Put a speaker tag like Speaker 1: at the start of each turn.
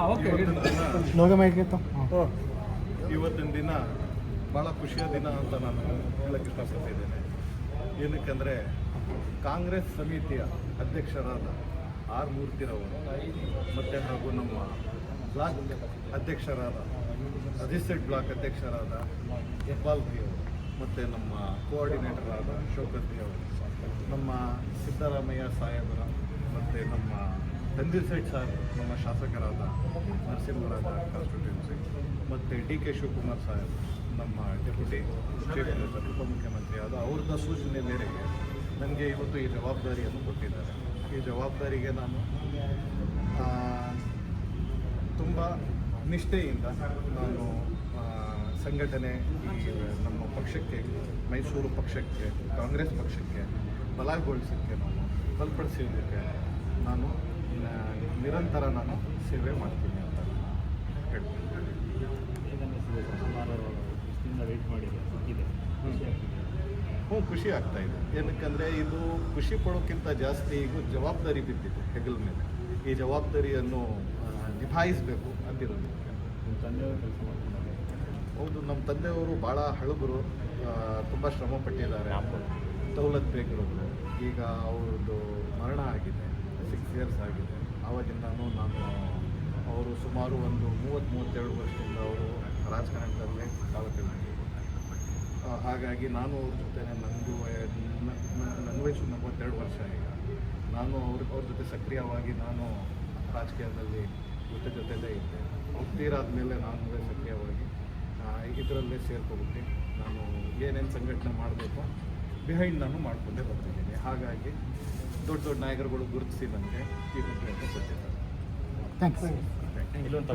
Speaker 1: ಇವತ್ತಿನ ದಿನ
Speaker 2: ಲೋಗ ಮೈಕ್ಗೆ
Speaker 1: ಇವತ್ತಿನ ದಿನ ಭಾಳ ಖುಷಿಯ ದಿನ ಅಂತ ನಾನು ಹೇಳಕ್ಕೆ ಇಷ್ಟಪಡ್ತಿದ್ದೇನೆ. ಏನಕ್ಕೆಂದರೆ ಕಾಂಗ್ರೆಸ್ ಸಮಿತಿಯ ಅಧ್ಯಕ್ಷರಾದ ಆರ್ ಮೂರ್ತಿರವರು ಮತ್ತು ಹಾಗೂ ನಮ್ಮ ಬ್ಲಾಕ್ ಅಧ್ಯಕ್ಷರಾದ ಅಧಿಸೆಟ್ ಬ್ಲಾಕ್ ಅಧ್ಯಕ್ಷರಾದ ಇಕ್ಬಾಲ್ ಭಿ ಅವರು ಮತ್ತು ನಮ್ಮ ಕೋಆರ್ಡಿನೇಟರ್ ಆದ ಶೌಕತ್ ಭಿ ಅವರು, ನಮ್ಮ ಸಿದ್ದರಾಮಯ್ಯ ಸಾಹೇಬರ ಮತ್ತು ನಮ್ಮ ತಂದೀರ್ ಸೇಠ್ ಸಾಹೇಬ್ ನಮ್ಮ ಶಾಸಕರಾದ ನರಸಿಂಹರಾಜ ಕಾನ್ಸ್ಟಿಟ್ಯೂನ್ಸಿ ಮತ್ತು ಡಿ ಕೆ ಶಿವಕುಮಾರ್ ಸಾಹೇಬ್ ನಮ್ಮ ಡೆಪ್ಯೂಟಿ ಚೀಫ್ ಮಿನಿಸ್ಟರ್ ಉಪಮುಖ್ಯಮಂತ್ರಿ ಆದ ಅವ್ರದ್ದು ಸೂಚನೆ ಮೇರೆಗೆ ನನಗೆ ಇವತ್ತು ಈ ಜವಾಬ್ದಾರಿಯನ್ನು ಕೊಟ್ಟಿದ್ದಾರೆ. ಈ ಜವಾಬ್ದಾರಿಗೆ ನಾನು ತುಂಬ ನಿಷ್ಠೆಯಿಂದ ನಾನು ಸಂಘಟನೆ ಈ ನಮ್ಮ ಪಕ್ಷಕ್ಕೆ, ಮೈಸೂರು ಪಕ್ಷಕ್ಕೆ, ಕಾಂಗ್ರೆಸ್ ಪಕ್ಷಕ್ಕೆ ಬಲಗೊಳಿಸೋಕ್ಕೆ, ನಾನು ಬಲಪಡಿಸೋದಕ್ಕೆ ನಾನು ನಿರಂತರ ನಾನು ಸೇವೆ ಮಾಡ್ತೀನಿ ಅಂತ ಹೇಳ್ತೀನಿ. ಖುಷಿ ಆಗ್ತಾ ಇದೆ. ಏನಕ್ಕಂದರೆ ಇದು ಖುಷಿ ಪಡೋಕ್ಕಿಂತ ಜಾಸ್ತಿ ಈಗ ಜವಾಬ್ದಾರಿ ಬಿದ್ದಿದೆ ಹೆಗಲ ಮೇಲೆ. ಈ ಜವಾಬ್ದಾರಿಯನ್ನು ನಿಭಾಯಿಸಬೇಕು ಅಂತಿರೋದು.
Speaker 3: ನಿಮ್ಮ ತಂದೆಯವರು ಕೆಲಸ ಮಾಡ್ತಾರೆ?
Speaker 1: ಹೌದು, ನಮ್ಮ ತಂದೆಯವರು ಭಾಳ ಹಳಬರು, ತುಂಬ ಶ್ರಮ ಪಟ್ಟಿದ್ದಾರೆ. ದೌಲತ್ ಬೇಗ್ರವರು ಈಗ ಅವ್ರದ್ದು ಮರಣ ಆಗಿದೆ, 6 years ಆಗಿದೆ. ಆವಾಗಿಂದನೂ ನಾನು ಅವರು ಸುಮಾರು ಒಂದು 30-32 ವರ್ಷದಿಂದ ಅವರು ರಾಜಕಾರಣದಲ್ಲೇ ಕಾಲ ಕಳೆದಿದ್ದಾರೆ. ಹಾಗಾಗಿ ನಾನು ಅವ್ರ ಜೊತೆ ನನ್ನ ವಯಸ್ಸು 42 ವರ್ಷ ಈಗ. ನಾನು ಅವ್ರ ಜೊತೆ ಸಕ್ರಿಯವಾಗಿ ನಾನು ರಾಜಕೀಯದಲ್ಲಿ ಜೊತೆಲೇ ಇದ್ದೆ. ತೀರಾದ ಮೇಲೆ ನಾನು ಸಕ್ರಿಯವಾಗಿ ಇದರಲ್ಲೇ ಸೇರ್ಕೊಬಿಟ್ಟು ನಾನು ಏನೇನು ಸಂಘಟನೆ ಮಾಡಬೇಕು ಬಿಹೈಂಡ್ ನಾನು ಮಾಡಿಕೊಂಡೇ ಬರ್ತಿದ್ದೀನಿ. ಹಾಗಾಗಿ ದೊಡ್ಡ ದೊಡ್ಡ ನಾಯಕರುಗಳು ಗುರುತಿಸಿ ನನಗೆ ಈ ಹುದ್ದೆಯನ್ನು ಕೊಟ್ಟಿದ್ದಾರೆ.
Speaker 2: ಥ್ಯಾಂಕ್ಸ್.
Speaker 3: ಇಲ್ಲೊಂದು